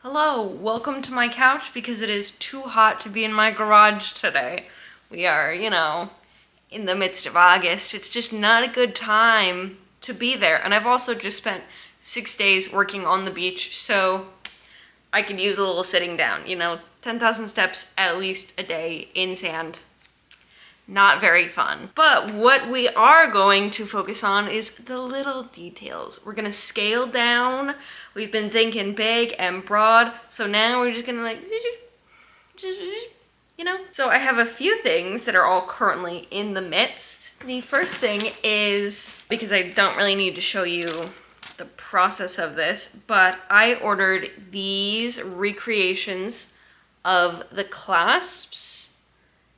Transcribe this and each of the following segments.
Hello, welcome to my couch because it is too hot to be in my garage today. We are, in the midst of August. It's just not a good time to be there. And I've also just spent 6 days working on the beach, so I could use a little sitting down, 10,000 steps at least a day in sand. Not very fun. But what we are going to focus on is the little details. We're gonna scale down. We've been thinking big and broad, so now we're just gonna So I have a few things that are all currently in the midst. The first thing is, because I don't really need to show you the process of this, but I ordered these recreations of the clasps.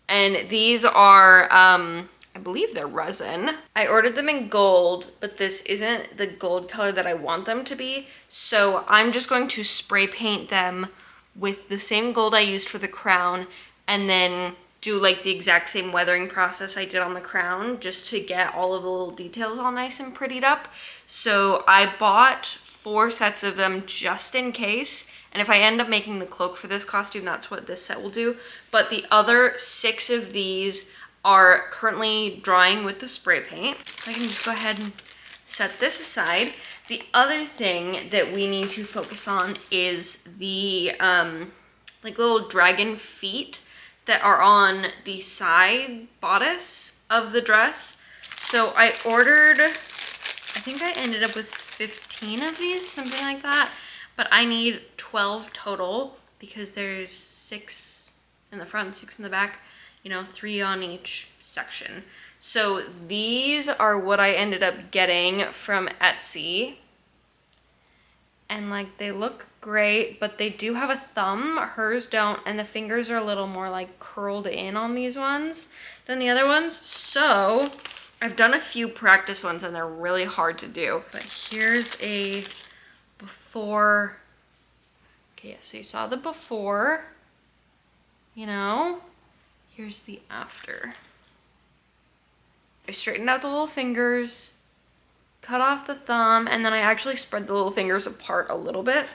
And these are, I believe they're resin. I ordered them in gold, but this isn't the gold color that I want them to be. So I'm just going to spray paint them with the same gold I used for the crown and then do like the exact same weathering process I did on the crown just to get all of the little details all nice and prettied up. So I bought 4 sets of them just in case. And if I end up making the cloak for this costume, that's what this set will do. But the other 6 of these are currently drying with the spray paint. So I can just go ahead and set this aside. The other thing that we need to focus on is the like little dragon feet that are on the side bodice of the dress. So I ordered, I think I ended up with 15 of these, something like that. But I need 12 total because there's 6 in the front, 6 in the back, 3 on each section. So these are what I ended up getting from Etsy. And like they look great, but they do have a thumb. Hers don't, and the fingers are a little more like curled in on these ones than the other ones. So I've done a few practice ones and they're really hard to do. But here's a before. Okay, so you saw the before, here's the after. I straightened out the little fingers, cut off the thumb, and then I actually spread the little fingers apart a little bit.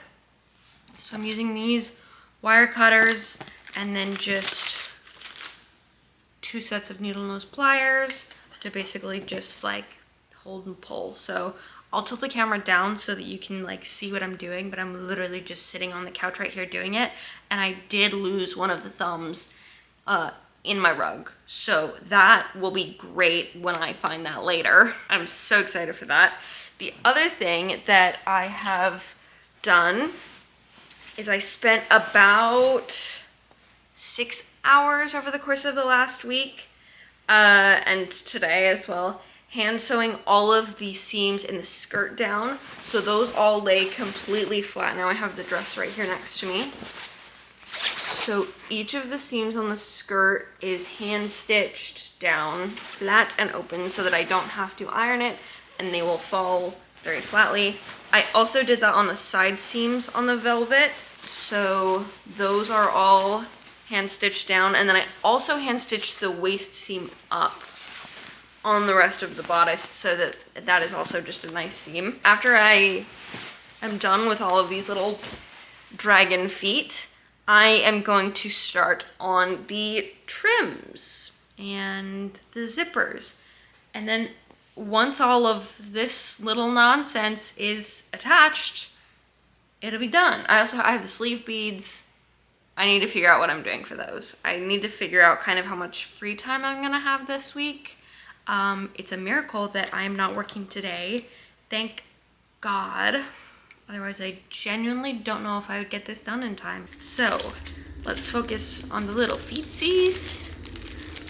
So I'm using these wire cutters and then just 2 sets of needle nose pliers to basically just like hold and pull. So I'll tilt the camera down so that you can like see what I'm doing, but I'm literally just sitting on the couch right here doing it. And I did lose one of the thumbs in my rug. So that will be great when I find that later. I'm so excited for that. The other thing that I have done is I spent about 6 hours over the course of the last week and today as well, hand sewing all of the seams in the skirt down. So those all lay completely flat. Now I have the dress right here next to me. So each of the seams on the skirt is hand stitched down flat and open so that I don't have to iron it and they will fall very flatly. I also did that on the side seams on the velvet. So those are all hand stitched down. And then I also hand stitched the waist seam up on the rest of the bodice so that that is also just a nice seam. After I am done with all of these little dragon feet, I am going to start on the trims and the zippers. And then once all of this little nonsense is attached, it'll be done. I have the sleeve beads. I need to figure out what I'm doing for those. I need to figure out kind of how much free time I'm gonna have this week. It's a miracle that I'm not working today. Thank God. Otherwise, I genuinely don't know if I would get this done in time. So let's focus on the little feetsies.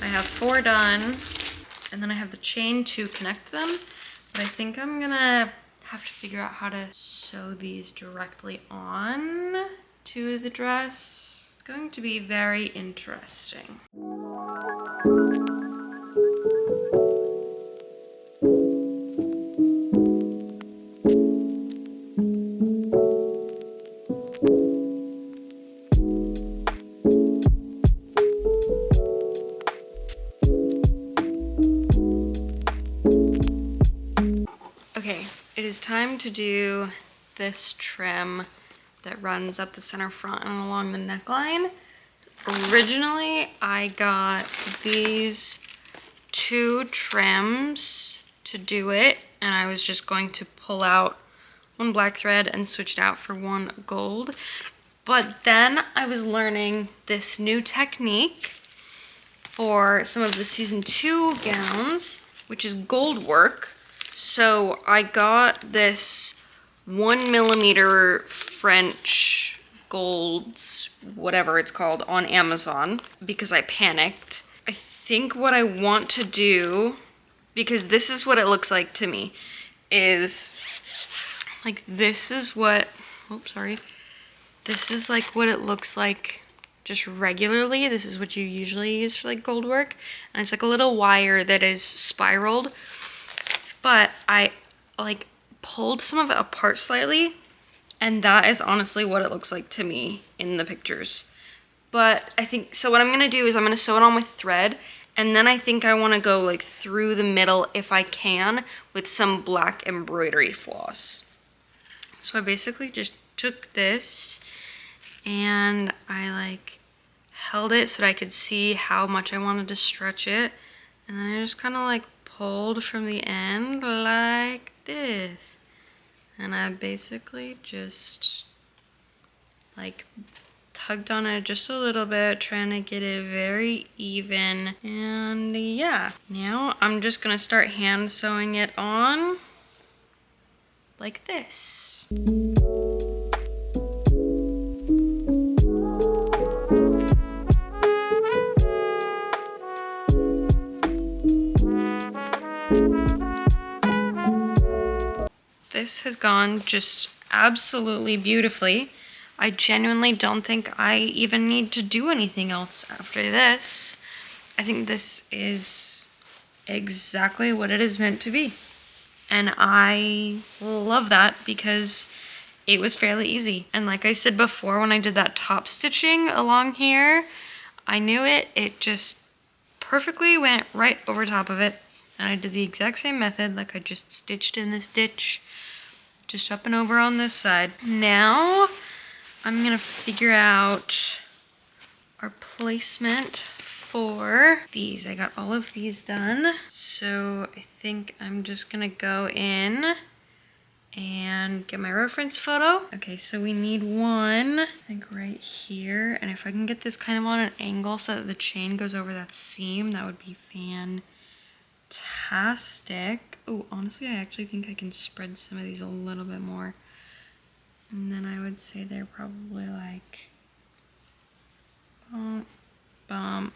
I have 4 done, and then I have the chain to connect them. But I think I'm gonna have to figure out how to sew these directly on to the dress. It's going to be very interesting. Okay, it is time to do this trim that runs up the center front and along the neckline. Originally, I got these 2 trims to do it, and I was just going to pull out 1 black thread and switch it out for 1 gold. But then I was learning this new technique for some of the season 2 gowns, which is gold work. So I got this 1mm French gold, whatever it's called, on Amazon because I panicked. I think what I want to do, because this is what it looks like to me, is like this is what, oops, sorry. This is like what it looks like just regularly. This is what you usually use for like gold work. And it's like a little wire that is spiraled. But I like pulled some of it apart slightly, and that is honestly what it looks like to me in the pictures. But I think, so what I'm gonna do is I'm gonna sew it on with thread, and then I think I wanna go like through the middle if I can with some black embroidery floss. So I basically just took this and I like held it so that I could see how much I wanted to stretch it. And then I just kind of like pulled from the end like this. And I basically just like tugged on it just a little bit, trying to get it very even. And yeah, now I'm just gonna start hand sewing it on like this. This has gone just absolutely beautifully. I genuinely don't think I even need to do anything else after this. I think this is exactly what it is meant to be. And I love that because it was fairly easy. And like I said before, when I did that top stitching along here, I knew it. It just perfectly went right over top of it. And I did the exact same method, like I just stitched in this stitch, just up and over on this side. Now, I'm gonna figure out our placement for these. I got all of these done. So I think I'm just gonna go in and get my reference photo. Okay, so we need one, I think right here. And if I can get this kind of on an angle so that the chain goes over that seam, that would be fantastic. Oh, honestly, I actually think I can spread some of these a little bit more. And then I would say they're probably like bump, bump,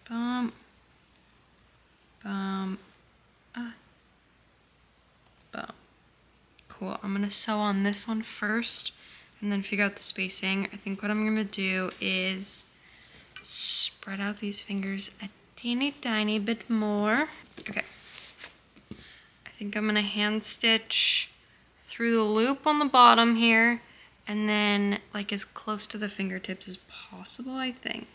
bump, bump, bump. Cool, I'm gonna sew on this one first and then figure out the spacing. I think what I'm gonna do is spread out these fingers a teeny tiny bit more. Okay. I think I'm gonna hand stitch through the loop on the bottom here and then like as close to the fingertips as possible, I think.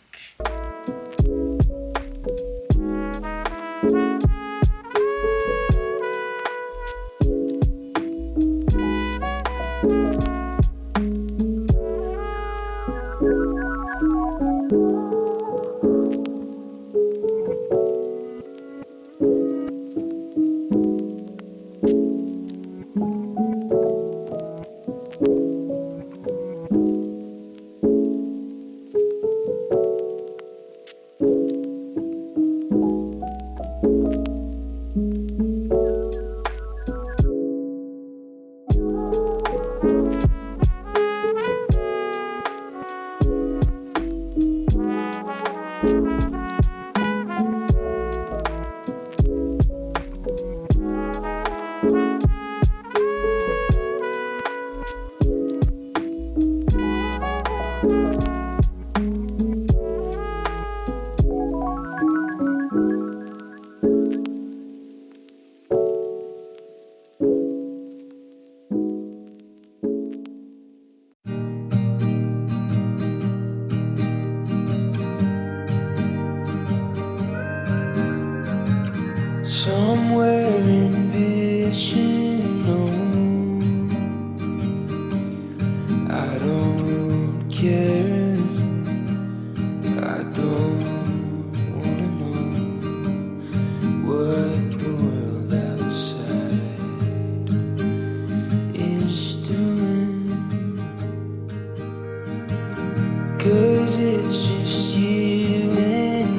care. I don't wanna know what the world outside is doing, 'cause it's just you and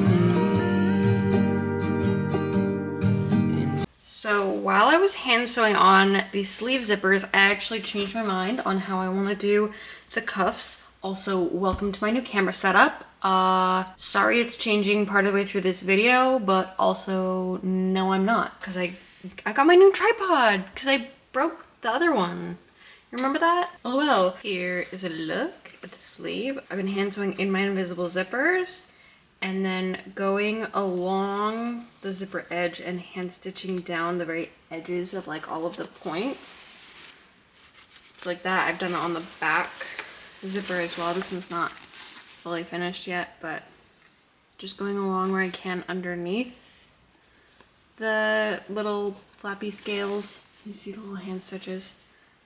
me. So while I was hand sewing on these sleeve zippers, I actually changed my mind on how I want to do the cuffs. Also, welcome to my new camera setup. Sorry it's changing part of the way through this video, but also no I'm not, because I got my new tripod because I broke the other one. Remember that? Oh well. Here is a look at the sleeve. I've been hand sewing in my invisible zippers and then going along the zipper edge and hand stitching down the very edges of like all of the points. It's like that. I've done it on the back zipper as well. This one's not fully finished yet, but just going along where I can underneath the little flappy scales. You see the little hand stitches,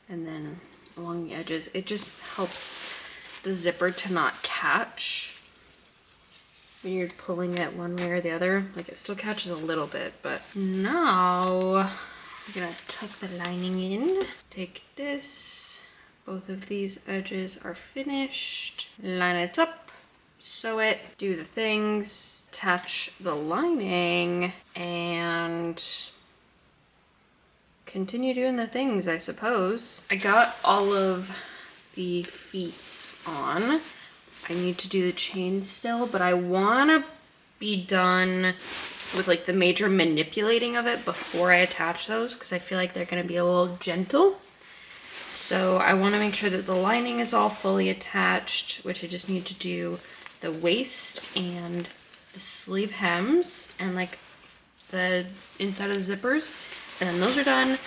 and then along the edges. It just helps the zipper to not catch when you're pulling it one way or the other. Like, it still catches a little bit, but now I'm gonna tuck the lining in. Take this. Both of these edges are finished. Line it up, sew it, do the things, attach the lining, and continue doing the things, I suppose. I got all of the feet on. I need to do the chain still, but I want to be done with like the major manipulating of it before I attach those, because I feel like they're going to be a little gentle. So I want to make sure that the lining is all fully attached, which I just need to do the waist and the sleeve hems and like the inside of the zippers, and then those are done.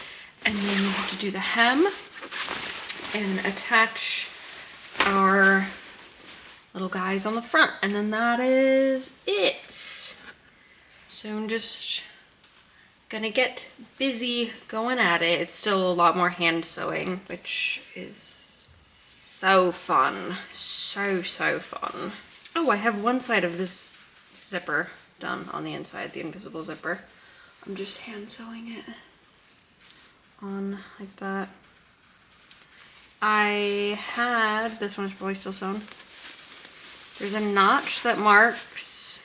And then we have to do the hem and attach our little guys on the front, and then that is it. So I'm just gonna get busy going at it. It's still a lot more hand sewing, which is so fun. So fun. Oh, I have one side of this zipper done on the inside, the invisible zipper. I'm just hand sewing it on like that. I had, this one is probably still sewn. There's a notch that marks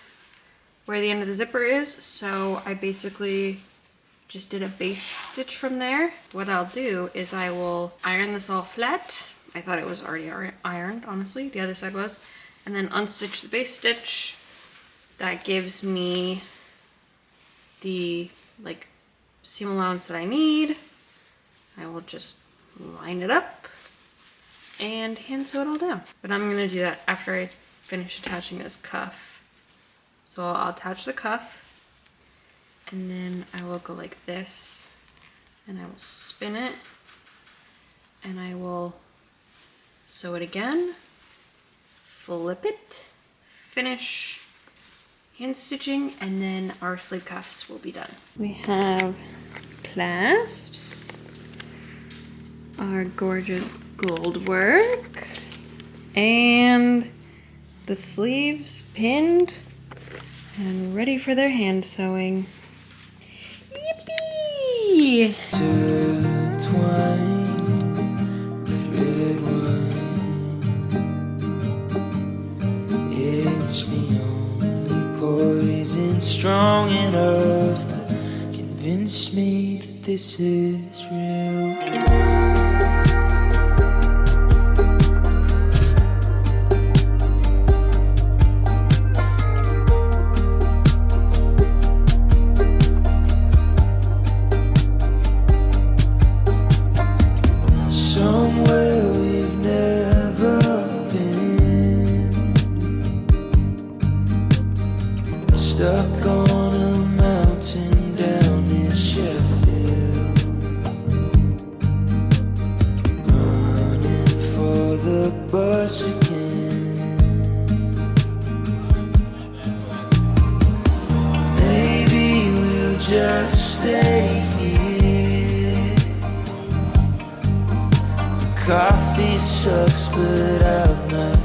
where the end of the zipper is, so I basically just did a base stitch from there. What I'll do is I will iron this all flat. I thought it was already ironed, honestly. The other side was. And then unstitch the base stitch. That gives me the like seam allowance that I need. I will just line it up and hand sew it all down. But I'm gonna do that after I finish attaching this cuff. So I'll attach the cuff, and then I will go like this, and I will spin it, and I will sew it again, flip it, finish hand stitching, and then our sleeve cuffs will be done. We have clasps, our gorgeous gold work, and the sleeves pinned and ready for their hand sewing. Yippee! Intertwined thread one. It's the only poison strong enough to convince me that this is real. Stuck on a mountain down in Sheffield, running for the bus again. Maybe we'll just stay here. The coffee sucks, but I've not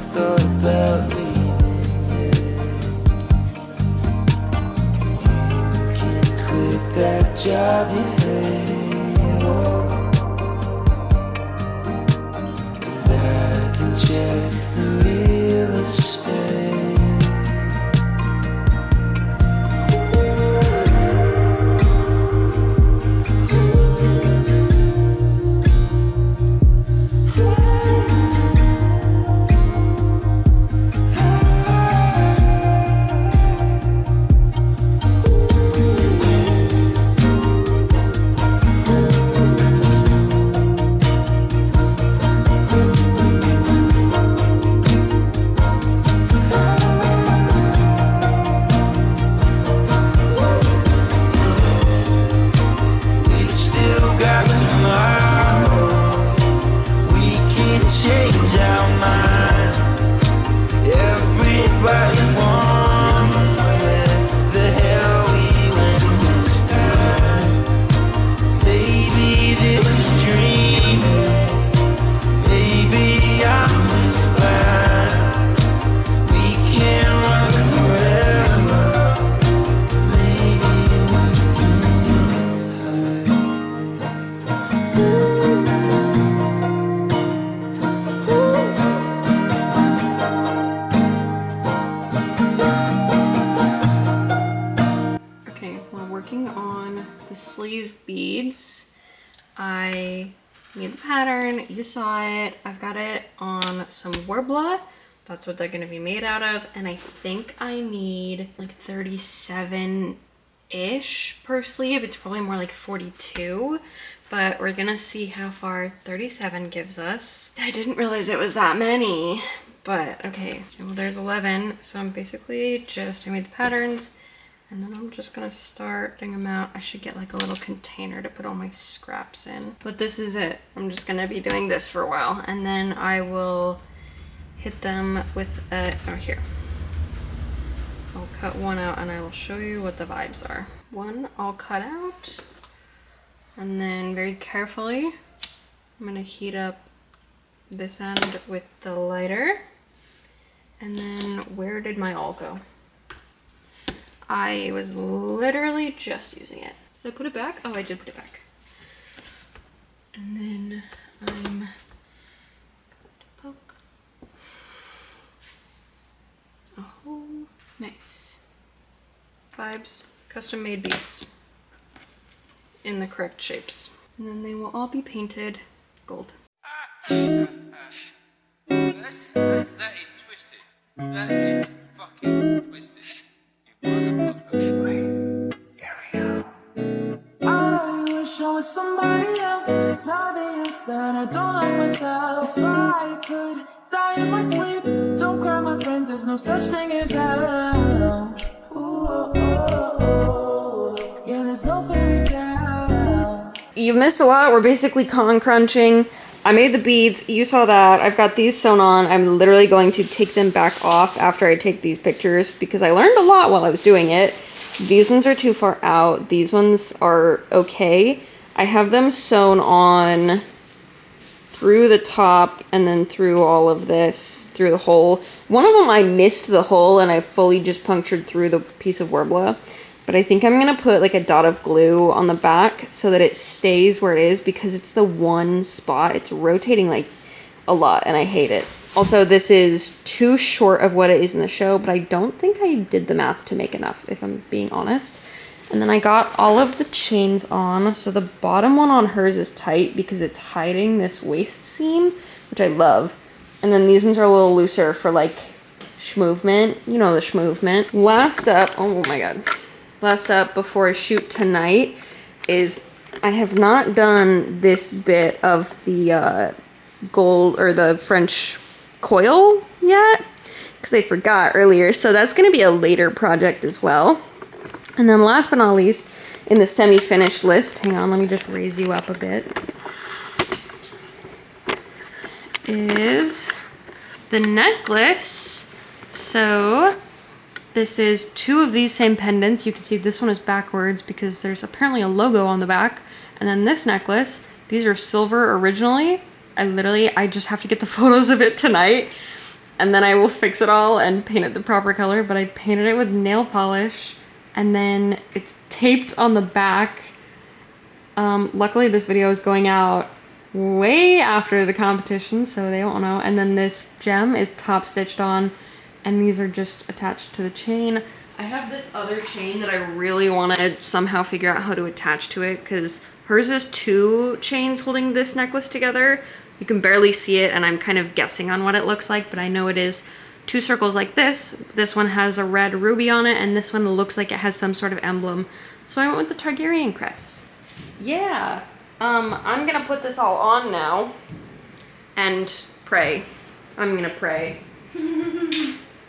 you saw it. I've got it on some Worbla. That's what they're gonna be made out of. And I think I need like 37-ish per sleeve. It's probably more like 42, but we're gonna see how far 37 gives us. I didn't realize it was that many, but okay. Well, there's 11, so I'm basically just, I made the patterns, and then I'm just gonna start putting them out. I should get like a little container to put all my scraps in. But this is it. I'm just gonna be doing this for a while, and then I will hit them with a, oh here. I'll cut one out and I will show you what the vibes are. One I'll cut out, and then very carefully, I'm gonna heat up this end with the lighter. And then where did my awl go? I was literally just using it. Did I put it back? Oh, I did put it back. And then I'm going to poke a hole. Nice. Vibes. Custom made beads in the correct shapes. And then they will all be painted gold. That is twisted. That is fucking twisted. You motherfucker. I wish I was somebody else. It's obvious that I don't like myself. If I could die in my sleep, don't cry, my friends. There's no such thing as hell. Ooh, oh, oh, oh. Yeah, there's no fairy tale. You've missed a lot. We're basically con crunching. I made the beads. You saw that. I've got these sewn on. I'm literally going to take them back off after I take these pictures because I learned a lot while I was doing it. These ones are too far out. These ones are okay. I have them sewn on through the top and then through all of this, through the hole. One of them I missed the hole and I fully just punctured through the piece of Worbla. But I think I'm going to put like a dot of glue on the back so that it stays where it is because it's the one spot. It's rotating like a lot and I hate it. Also, this is too short of what it is in the show, but I don't think I did the math to make enough, if I'm being honest. And then I got all of the chains on. So the bottom one on hers is tight because it's hiding this waist seam, which I love. And then these ones are a little looser for like schmovement. You know the schmovement. Last up, oh my god. Last up before I shoot tonight is I have not done this bit of the gold or the French coil yet because I forgot earlier. So that's going to be a later project as well. And then last but not least, in the semi-finished list, hang on, let me just raise you up a bit, is the necklace. So this is two of these same pendants. You can see this one is backwards because there's apparently a logo on the back. And then this necklace, these are silver originally. I just have to get the photos of it tonight. And then I will fix it all and paint it the proper color. But I painted it with nail polish. And then it's taped on the back. Luckily this video is going out way after the competition, so they won't know. And then this gem is top stitched on. And these are just attached to the chain. I have this other chain that I really want to somehow figure out how to attach to it because hers is two chains holding this necklace together. You can barely see it and I'm kind of guessing on what it looks like, but I know it is two circles like this. This one has a red ruby on it and this one looks like it has some sort of emblem. So I went with the Targaryen crest. Yeah, I'm gonna put this all on now and pray. I'm gonna pray.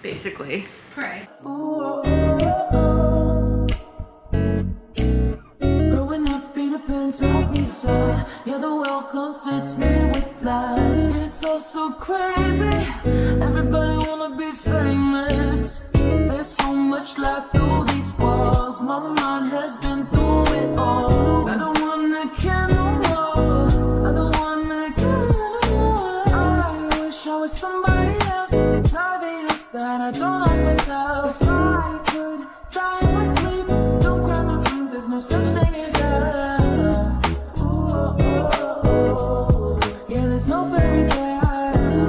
Basically. Pray. Growing up, Peter Pan taught me to fly. Yeah, the welcome fits me with lies. It's all so crazy. Everybody wanna be famous. There's so much life through these walls. My mind has been through it all. I don't wanna care no more. I don't wanna care no more. I wish I was somebody else. It's obvious that I don't like myself. If I could die in my sleep, don't cry, my friends. There's no such thing as hell. Ooh, oh, oh, oh. Yeah, there's no fairy tale.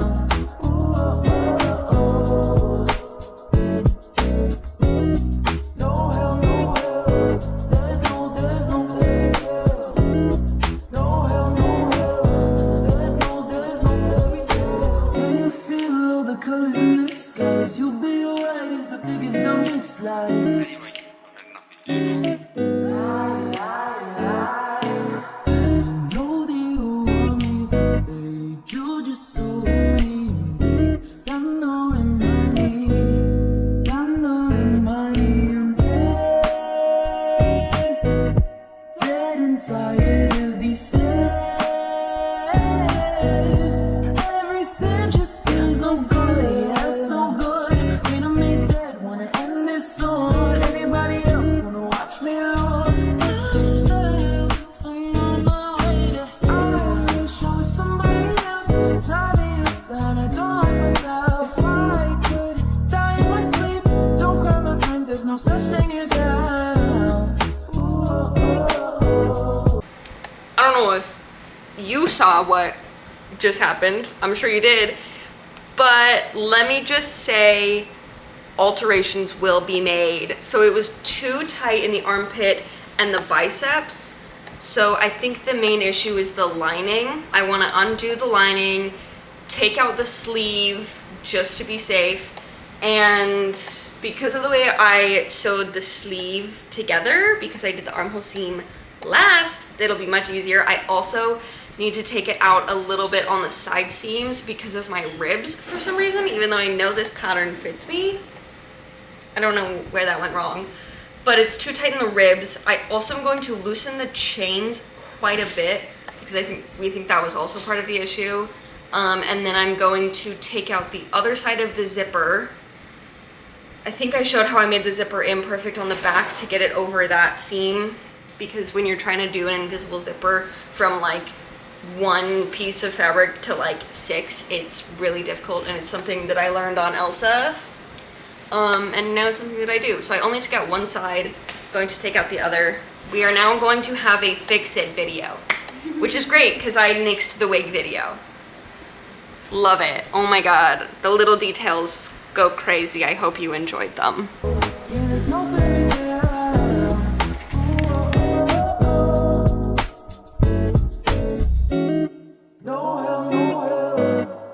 Ooh, oh, oh, oh. No hell, no hell. There's no fairy tale. No hell, no hell. There's no colors in the skies. You'll be alright is the biggest dumbest lie. Anyway, I've had nothing to do. Lie, lie, lie. I know that you want me, babe. You're just so mean, babe. I know in my need. I know in my need. I'm dead and tired of these stairs. Everything just seems so good, yeah, so good. When I'm dead, wanna end this song. Anybody else wanna watch me lose myself? I'm on my way to hell. Show me somebody else. Tell me that I don't like myself. If I could die in my sleep, don't cry, my friends. There's no such thing as hell. Ooh, I don't know if you saw what just happened. I'm sure you did. But let me just say alterations will be made. So it was too tight in the armpit and the biceps. So I think the main issue is the lining. I want to undo the lining, take out the sleeve just to be safe. And because of the way I sewed the sleeve together, because I did the armhole seam last, it'll be much easier. I also need to take it out a little bit on the side seams because of my ribs for some reason, even though I know this pattern fits me. I don't know where that went wrong, but it's too tight in the ribs. I also am going to loosen the chains quite a bit because we think that was also part of the issue. And then I'm going to take out the other side of the zipper. I think I showed how I made the zipper imperfect on the back to get it over that seam, because when you're trying to do an invisible zipper from like one piece of fabric to like 6, it's really difficult, and it's something that I learned on Elsa. And now it's something that I do. So I only took out one side, going to take out the other. We are now going to have a fix-it video, which is great because I nixed the wig video. Love it. Oh my god, the little details go crazy. I hope you enjoyed them. yeah, there's no